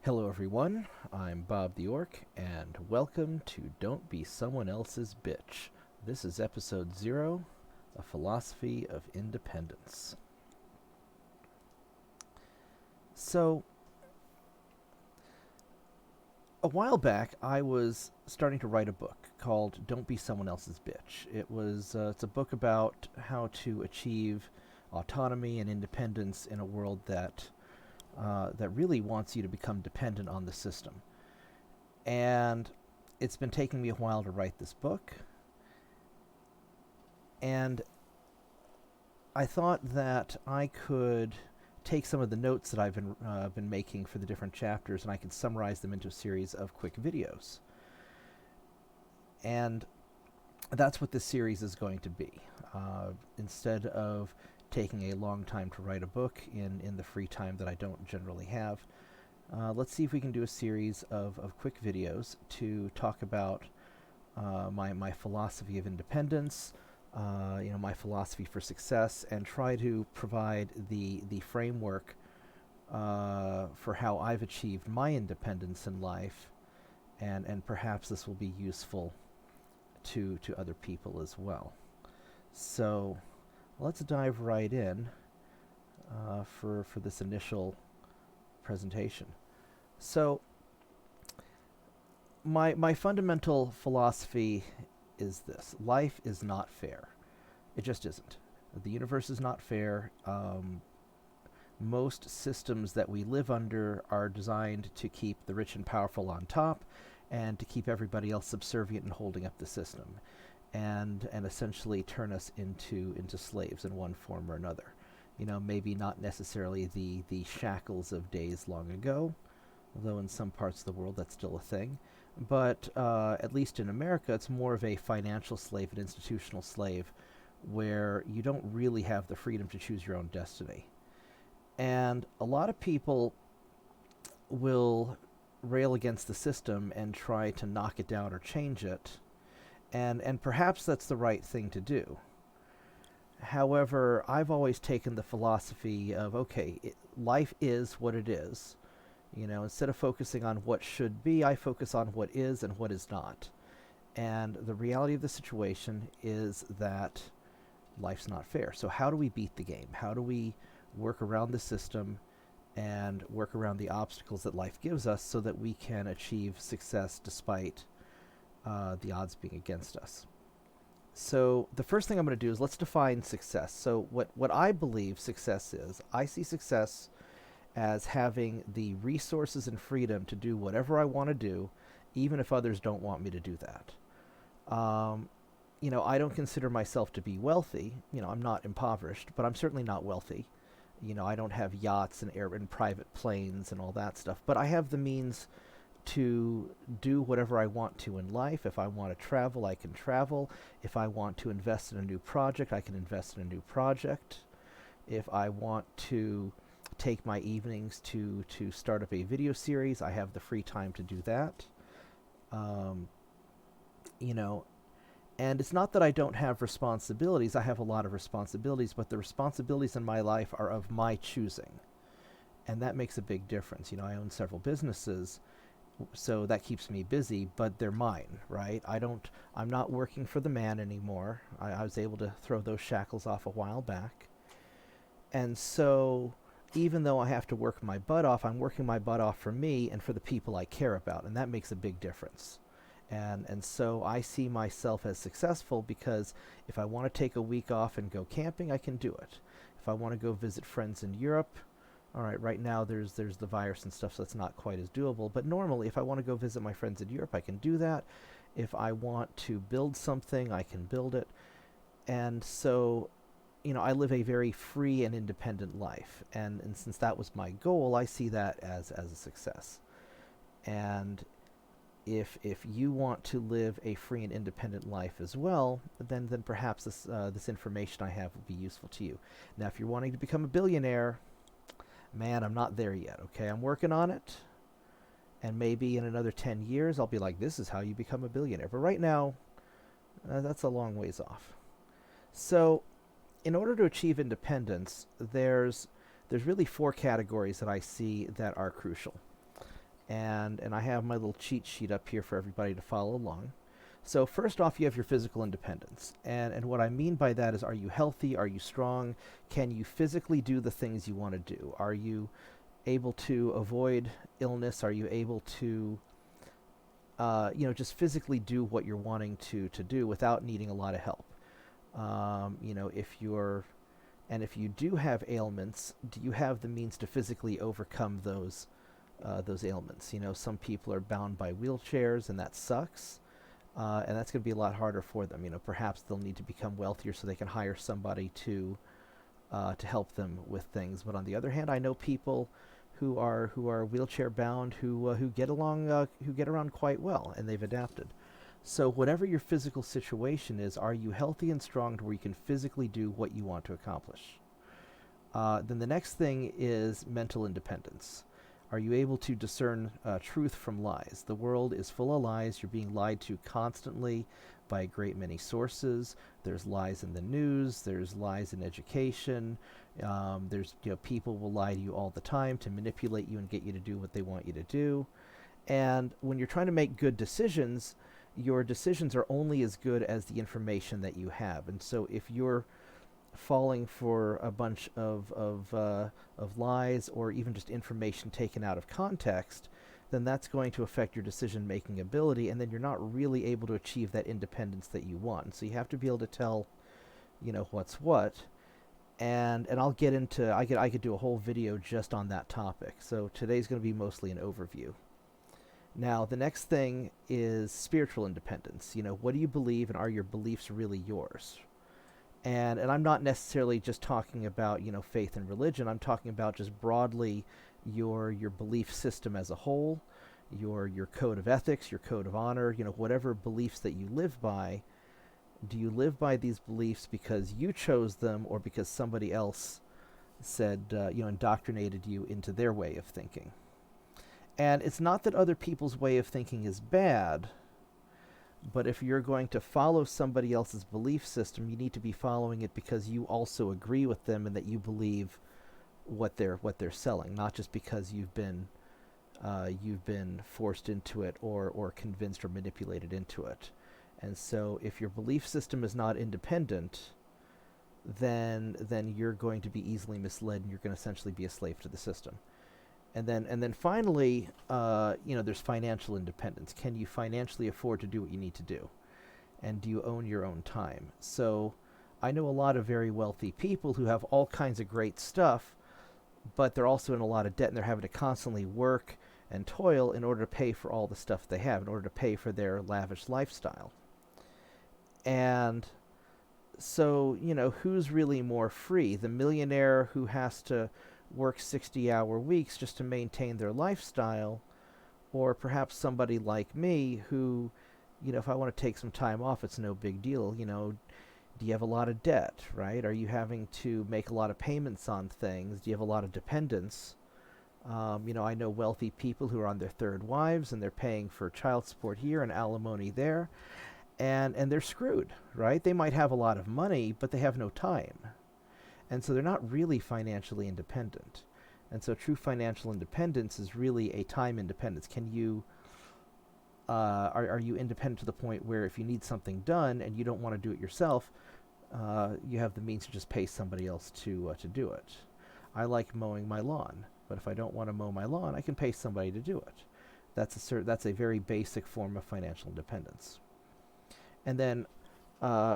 Hello, everyone. I'm Bobtheorc, and welcome to Don't Be Someone Else's Bitch. This is episode 0, A Philosophy of Independence. So, a while back, I was starting to write a book called Don't Be Someone Else's Bitch. It's a book about how to achieve autonomy and independence in a world that really wants you to become dependent on the system. And it's been taking me a while to write this book, and I thought that I could take some of the notes that I've been making for the different chapters, and I could summarize them into a series of quick videos. And that's what this series is going to be. Instead of taking a long time to write a book in the free time that I don't generally have, let's see if we can do a series of quick videos to talk about my philosophy of independence, my philosophy for success, and try to provide the framework for how I've achieved my independence in life, and perhaps this will be useful to other people as well. So let's dive right in for this initial presentation. So my fundamental philosophy is this: life is not fair. It just isn't. The universe is not fair. Most systems that we live under are designed to keep the rich and powerful on top, and to keep everybody else subservient and holding up the system, and essentially turn us into slaves in one form or another. Maybe not necessarily the shackles of days long ago, although in some parts of the world that's still a thing. But at least in America, it's more of a financial slave, an institutional slave, where you don't really have the freedom to choose your own destiny. And a lot of people will rail against the system and try to knock it down or change it. And perhaps that's the right thing to do. However, I've always taken the philosophy of, okay, life is what it is. Instead of focusing on what should be, I focus on what is and what is not. And the reality of the situation is that life's not fair. So how do we beat the game? How do we work around the system and work around the obstacles that life gives us so that we can achieve success despite the odds being against us? So the first thing I'm going to do is let's define success. So what I believe success is, I see success as having the resources and freedom to do whatever I want to do, even if others don't want me to do that. I don't consider myself to be wealthy. I'm not impoverished, but I'm certainly not wealthy. I don't have yachts and private planes and all that stuff, but I have the means to do whatever I want to in life. If I want to travel, I can travel. If I want to invest in a new project, I can invest in a new project. If I want to take my evenings to start up a video series, I have the free time to do that. Um, you know, and it's not that I don't have responsibilities. I have a lot of responsibilities, but the responsibilities in my life are of my choosing. And that makes a big difference. I own several businesses, so that keeps me busy, but they're mine, right? I'm not working for the man anymore. I was able to throw those shackles off a while back. And so even though I have to work my butt off, I'm working my butt off for me and for the people I care about, and that makes a big difference. And so I see myself as successful because if I want to take a week off and go camping, I can do it. If I want to go visit friends in Europe, all right now there's the virus and stuff, so it's not quite as doable. But normally, if I want to go visit my friends in Europe, I can do that. If I want to build something, I can build it. And so, I live a very free and independent life. And since that was my goal, I see that as a success. And if you want to live a free and independent life as well, then perhaps this information I have will be useful to you. Now, if you're wanting to become a billionaire, man, I'm not there yet. Okay, I'm working on it, and maybe in another 10 years I'll be like, this is how you become a billionaire. But right now, that's a long ways off. So, in order to achieve independence, there's really four categories that I see that are crucial. And I have my little cheat sheet up here for everybody to follow along. So first off, you have your physical independence. And what I mean by that is, are you healthy? Are you strong? Can you physically do the things you want to do? Are you able to avoid illness? Are you able to, just physically do what you're wanting to do without needing a lot of help? If you do have ailments, do you have the means to physically overcome those ailments? Some people are bound by wheelchairs, and that sucks. And that's going to be a lot harder for them. Perhaps they'll need to become wealthier so they can hire somebody to help them with things. But on the other hand, I know people who are wheelchair bound who get around quite well, and they've adapted. So whatever your physical situation is, are you healthy and strong to where you can physically do what you want to accomplish? Then the next thing is mental independence. Are you able to discern truth from lies? The world is full of lies. You're being lied to constantly by a great many sources. There's lies in the news. There's lies in education. There's people will lie to you all the time to manipulate you and get you to do what they want you to do. And when you're trying to make good decisions, your decisions are only as good as the information that you have. And so if you're falling for a bunch of lies or even just information taken out of context, then that's going to affect your decision-making ability, and then you're not really able to achieve that independence that you want. So you have to be able to tell, what's what. And I'll get into, I could do a whole video just on that topic. So today's going to be mostly an overview. Now, the next thing is spiritual independence. What do you believe, and are your beliefs really yours? And I'm not necessarily just talking about, faith and religion. I'm talking about just broadly your belief system as a whole, your code of ethics, your code of honor, whatever beliefs that you live by. Do you live by these beliefs because you chose them, or because somebody else said, indoctrinated you into their way of thinking? And it's not that other people's way of thinking is bad, but if you're going to follow somebody else's belief system, you need to be following it because you also agree with them and that you believe what they're selling, not just because you've been forced into it or convinced or manipulated into it. And so if your belief system is not independent, then you're going to be easily misled, and you're going to essentially be a slave to the system. And then finally, there's financial independence. Can you financially afford to do what you need to do? And do you own your own time? So I know a lot of very wealthy people who have all kinds of great stuff, but they're also in a lot of debt, and they're having to constantly work and toil in order to pay for all the stuff they have, in order to pay for their lavish lifestyle. And so, who's really more free? The millionaire who has to work 60-hour weeks just to maintain their lifestyle, or perhaps somebody like me who, if I want to take some time off, it's no big deal. Do you have a lot of debt, right? Are you having to make a lot of payments on things? Do you have a lot of dependents? I know wealthy people who are on their third wives, and they're paying for child support here and alimony there, and they're screwed, right? They might have a lot of money, but they have no time. And so they're not really financially independent. And so true financial independence is really a time independence. Can you, are you independent to the point where if you need something done and you don't want to do it yourself, you have the means to just pay somebody else to do it? I like mowing my lawn, but if I don't want to mow my lawn, I can pay somebody to do it. That's a very basic form of financial independence. And then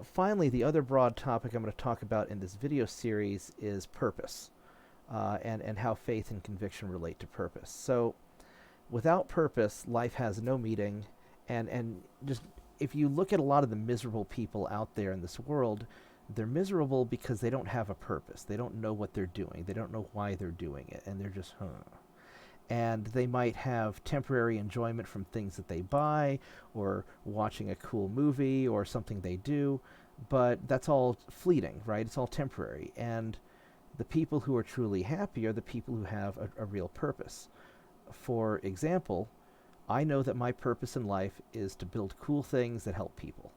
finally, the other broad topic I'm going to talk about in this video series is purpose, and how faith and conviction relate to purpose. So without purpose, life has no meaning, and just if you look at a lot of the miserable people out there in this world, they're miserable because they don't have a purpose. They don't know what they're doing. They don't know why they're doing it, and they're just, And they might have temporary enjoyment from things that they buy, or watching a cool movie, or something they do, but that's all fleeting, right? It's all temporary. And the people who are truly happy are the people who have a real purpose. For example, I know that my purpose in life is to build cool things that help people.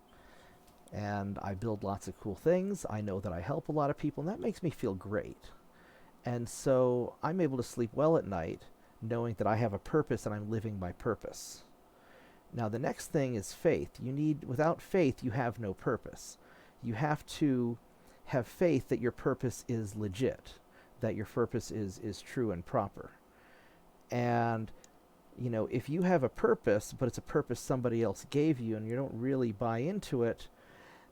And I build lots of cool things. I know that I help a lot of people, and that makes me feel great. And so I'm able to sleep well at night, knowing that I have a purpose and I'm living my purpose. Now the next thing is faith. Without faith, you have no purpose. You have to have faith that your purpose is legit, that your purpose is true and proper. And if you have a purpose, but it's a purpose somebody else gave you and you don't really buy into it,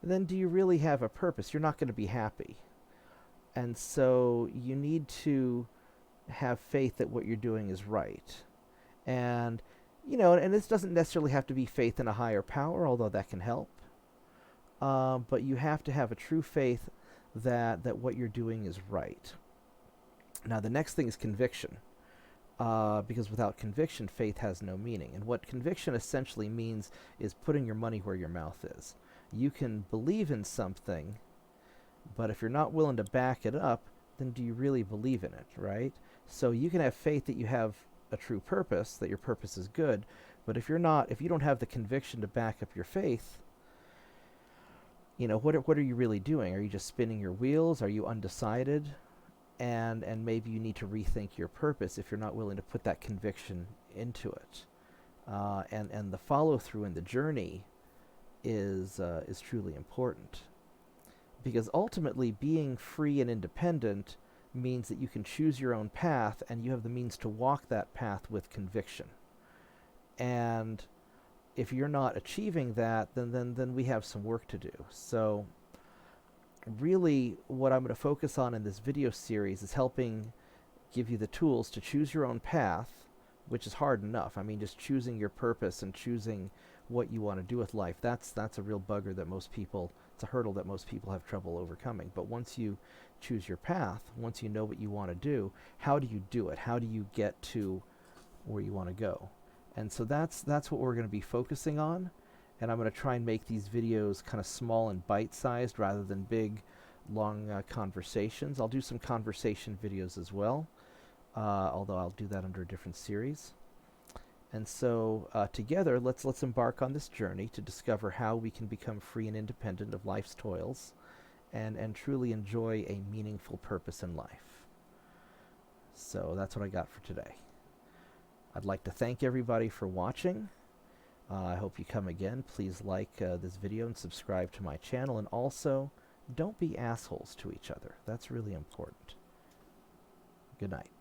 then do you really have a purpose? You're not going to be happy. And so you need to have faith that what you're doing is right. And, and this doesn't necessarily have to be faith in a higher power, although that can help. But you have to have a true faith that what you're doing is right. Now, the next thing is conviction. Because without conviction, faith has no meaning. And what conviction essentially means is putting your money where your mouth is. You can believe in something, but if you're not willing to back it up, then do you really believe in it, right? So you can have faith that you have a true purpose, that your purpose is good, but if you don't have the conviction to back up your faith, what are you really doing? Are you just spinning your wheels? Are you undecided? And maybe you need to rethink your purpose if you're not willing to put that conviction into it. And the follow-through in the journey is truly important. Because ultimately, being free and independent means that you can choose your own path and you have the means to walk that path with conviction. And if you're not achieving that, then we have some work to do. So really, what I'm going to focus on in this video series is helping give you the tools to choose your own path, which is hard enough. I mean, just choosing your purpose and choosing what you want to do with life, that's a real bugger that it's a hurdle that most people have trouble overcoming. But once you choose your path, once you know what you want to do, how do you do it? How do you get to where you want to go? And so that's what we're going to be focusing on. And I'm going to try and make these videos kind of small and bite-sized rather than big, long conversations. I'll do some conversation videos as well, although I'll do that under a different series. And so together, let's embark on this journey to discover how we can become free and independent of life's toils and truly enjoy a meaningful purpose in life. So that's what I got for today. I'd like to thank everybody for watching. I hope you come again. Please like this video and subscribe to my channel. And also, don't be assholes to each other. That's really important. Good night.